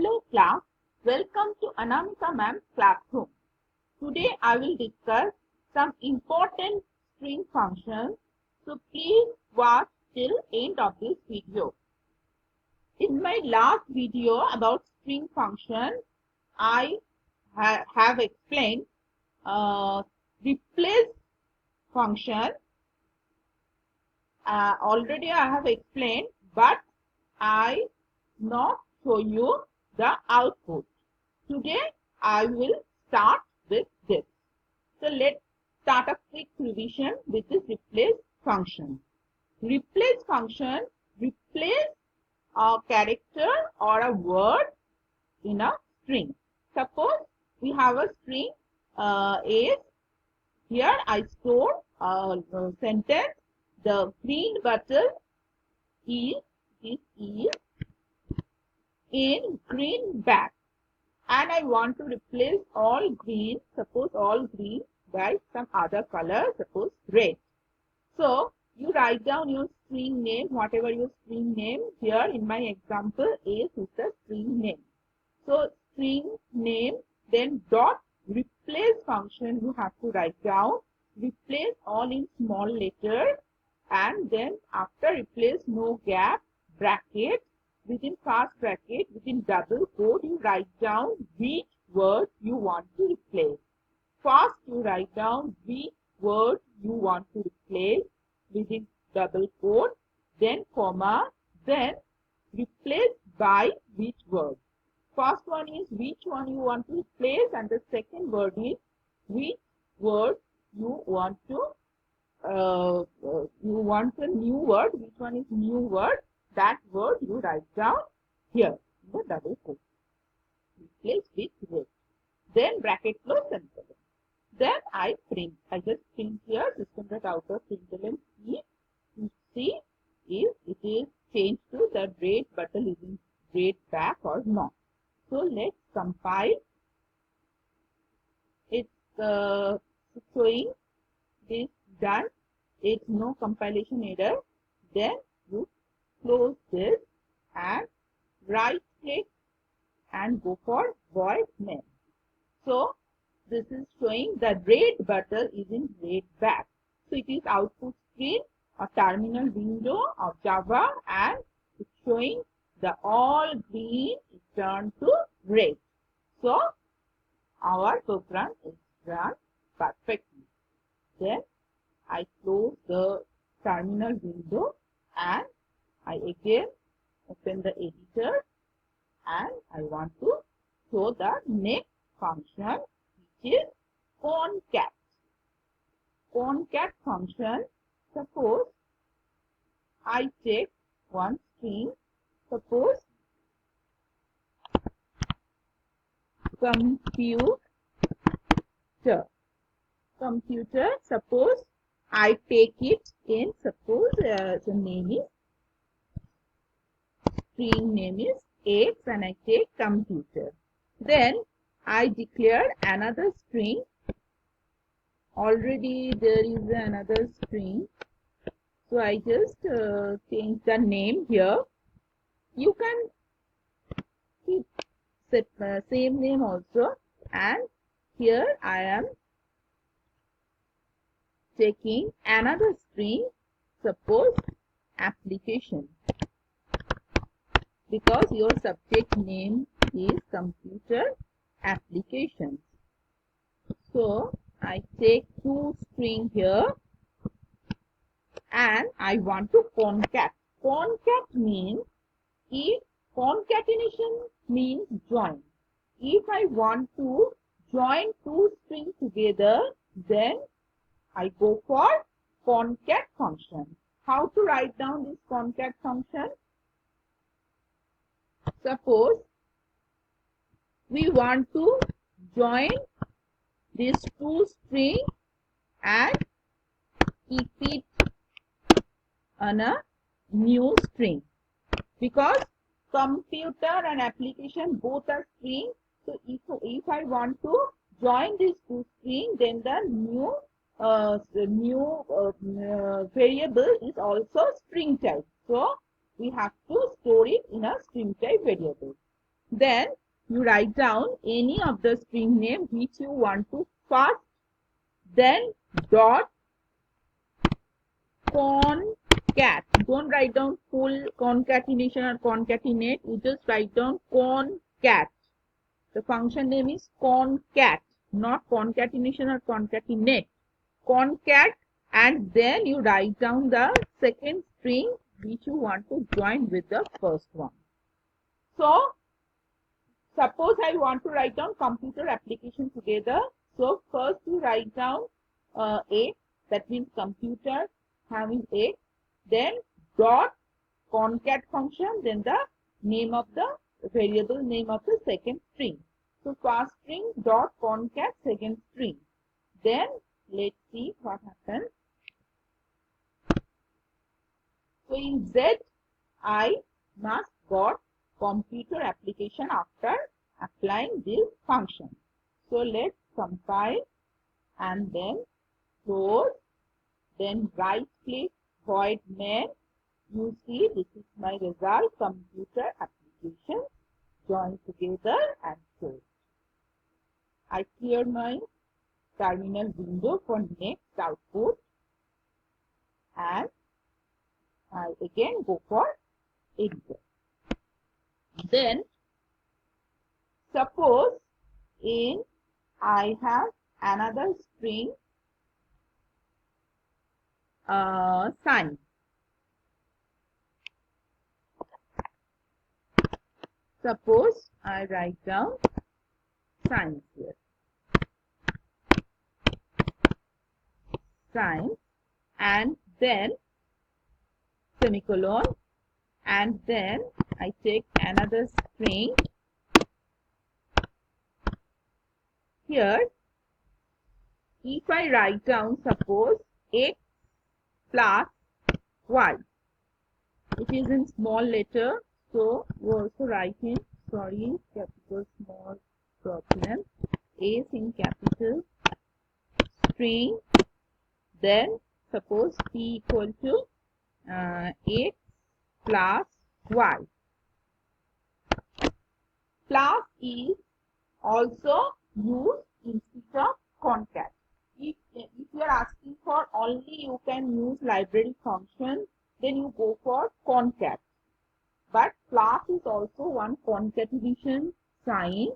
Hello class, welcome to Anamika ma'am's classroom. Today I will discuss some important string functions, so please watch till end of this video. In my last video about string function, I have explained replace function. Already I have explained, but I not show you the output. Today I will start with this. So let's start a quick revision with this replace function. Replace function replace a character or a word in a string. Suppose we have a string is. Here I store a sentence. The green bottle is in green bag, and I want to replace all green, suppose all green, by some other color, suppose red. So you write down your string name, whatever your string name. Here in my example is the string name. So string name, then dot replace function you have to write down. Replace all in small letter, and then after replace no gap, bracket, within first bracket, within double quote, you write down which word you want to replace. First you write down which word you want to replace within double quote, then comma, then replace by which word. First one is which one you want to replace, and the second word is which word you want to you want a new word. Which one is new word? That word you write down here in the double quote. Replace with red. Then bracket close and colon. Then I print. I just print here system.out of println C to see if it is changed to the red bottle is in red bag or not. So let's compile. It's showing this done. It's no compilation error. Then you close this and right click and go for void main. So this is showing the red bottle is in red bag. So it is output screen or terminal window of Java, and it's showing the all green is turned to red. So our program is run perfectly. Then I close the terminal window and I again open the editor, and I want to show the next function, which is concat. Concat function, suppose I take one string, suppose computer, suppose I take it in, suppose the name is, string name is X, and I take computer. Then I declare another string. Already there is another string. So I just change the name here. You can keep same name also. And here I am taking another string, suppose application, because your subject name is computer applications. So I take two string here and I want to concat. Concat means, if concatenation means join. If I want to join two strings together, then I go for concat function. How to write down this concat function? Suppose we want to join these two strings and keep it on a new string, because computer and application both are string. So if I want to join these two strings, then the new variable is also string type. So we have to store it in a string type variable. Then you write down any of the string name which you want to first, then dot concat. Don't write down full concatenation or concatenate. You just write down concat. The function name is concat, not concatenation or concatenate. Concat, and then you write down the second string which you want to join with the first one. So suppose I want to write down computer application together. So first you write down a, that means computer having a, then dot concat function, then the name of the variable name of the second string. So first string dot concat second string. Then let's see what happens. So in Z, I must got computer application after applying this function. So let's compile and then close, then right click, void main. You see this is my result, computer application, join together and close. I clear my terminal window for next output and I again go for editor. Then suppose in I have another string sign. Suppose I write down signs here. Sign and then semicolon, and then I take another string here. If I write down suppose x plus y, it is in small letter, so you also write in, sorry, capital small problem, a is in capital, string, then suppose p equal to x plus y. Plus is also used instead of concat. If you are asking for only you can use library function, then you go for concat. But plus is also one concatenation sign.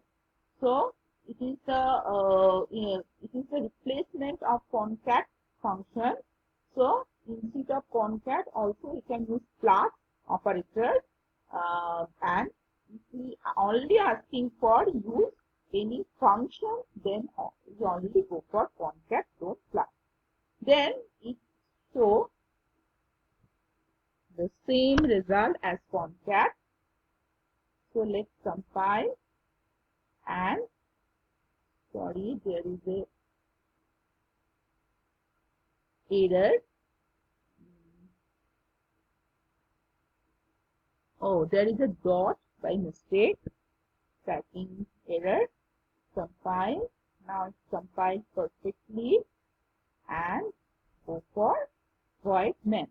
So it is the replacement of concat function. So instead of concat also we can use plus operator, and if we are only asking for use any function, then we only go for concat, don't plus. Then it shows the same result as concat. So let's compile and sorry, there is a error. Oh, there is a dot by mistake. Typing error. Compile. Now it's compiled perfectly and go for void main.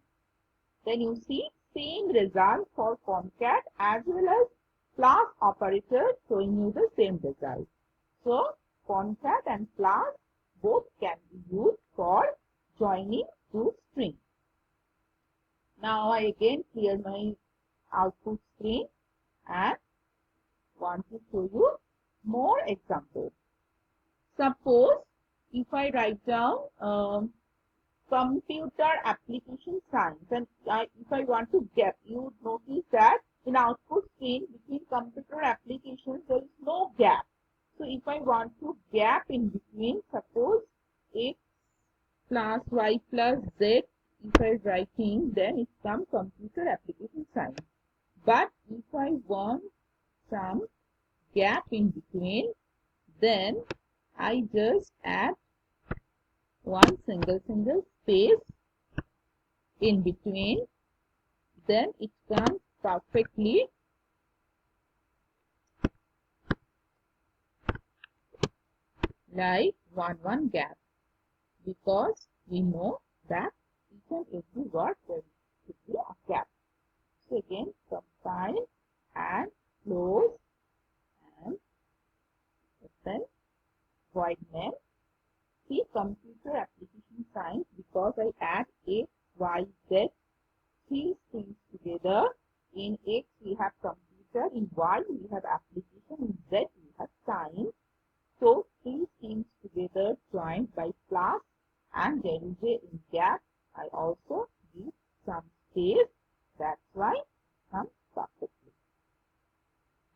Then you see same result for concat as well as plus operator showing you the same result. So concat and plus both can be used for joining two strings. Now I again clear my output screen and want to show you more examples. Suppose if I write down computer application science, and if I want to gap, you notice that in output screen between computer applications there is no gap. So if I want to gap in between, suppose x plus y plus z, if I writing, then it comes computer application science. But if I want some gap in between, then I just add one single space in between, then it comes perfectly like one gap, because we know that each and every word there should be a gap. So again compile and close void main. See, computer application science, because I add X, Y, Z, three strings together. In X we have computer, in Y we have application, in Z we have science. So three strings together joined by plus, and there is a gap. I also give some space. That's why comes perfectly.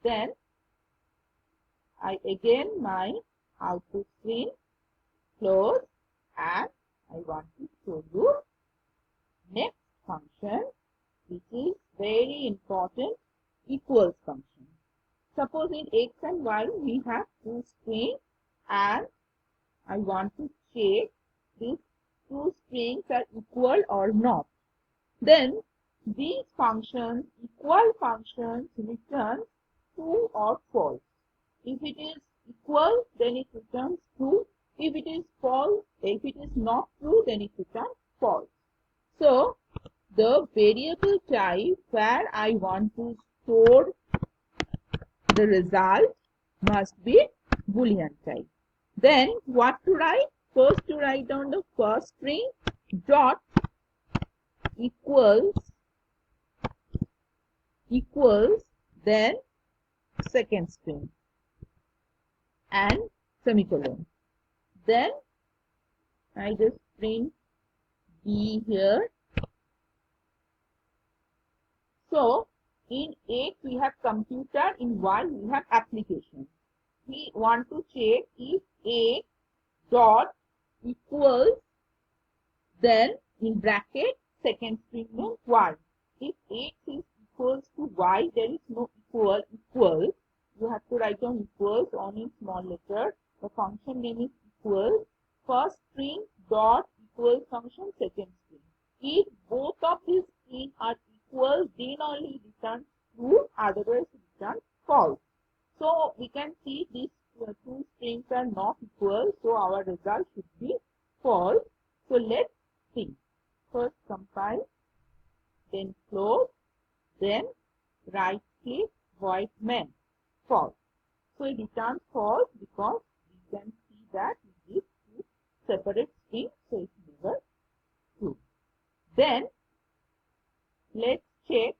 Then I again my output screen close, and I want to show you next function, which is very important, equals function. Suppose in X and Y we have two strings, and I want to check these two strings are equal or not. Then these functions, equal functions, return true or false. If it is equal, then it returns true. If it is false, if it is not true, then it returns false. So the variable type where I want to store the result must be Boolean type. Then what to write? First to write down the first string dot equals, then second string and semicolon. Then I just print B here. So in X we have computer, in Y we have application. We want to check if X dot equals, then in bracket second string means Y. If X is equals to Y, there is no equals. You have to write down equals on in small letter. The function name is equals. First string dot equals function second string. If both of these strings are equal, then only return true, otherwise return false. So we can see these two strings are not equal, so our result should be false. So let's see. First compile, then close, then right click, void main, false. So it returns false because we can see that we give two separate strings, so it's never true. Then let's check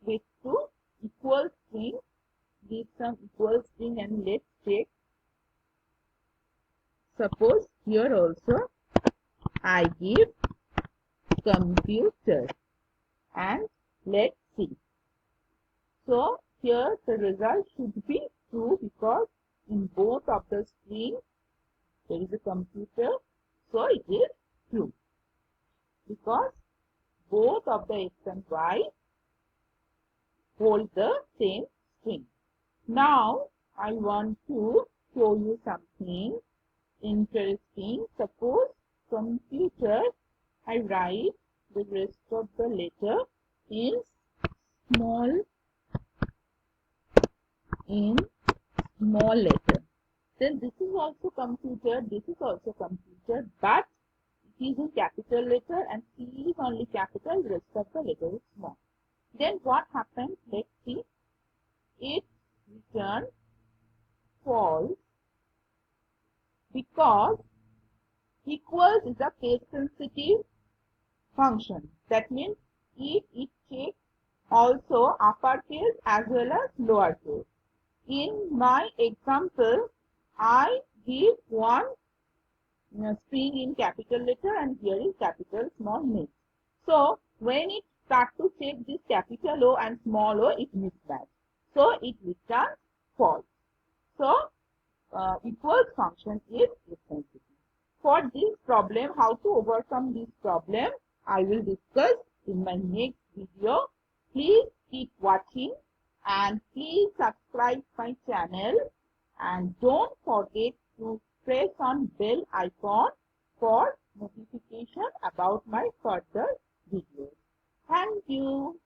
with two equal strings. Give some equal string and let's check. Suppose here also I give computer, and let's see. So here the result should be true because in both of the strings there is a computer, so it is true because both of the X and Y hold the same string. Now I want to show you something interesting. Suppose computer, I write the rest of the letter in small letter. Then this is also computer, this is also computer, but it is in capital letter and C is only capital, rest of the letter is small. Then what happens? Let's see. It returns false because equals is a case sensitive function. That means if it checks also uppercase as well as lowercase. In my example, I give one string in capital letter and here is capital small mix. So when it starts to check this capital O and small o, it mismatches. So it returns false. So equals function is sensitive. For this problem, how to overcome this problem, I will discuss in my next video. Please keep watching and please subscribe my channel and don't forget to press on bell icon for notification about my further videos. Thank you.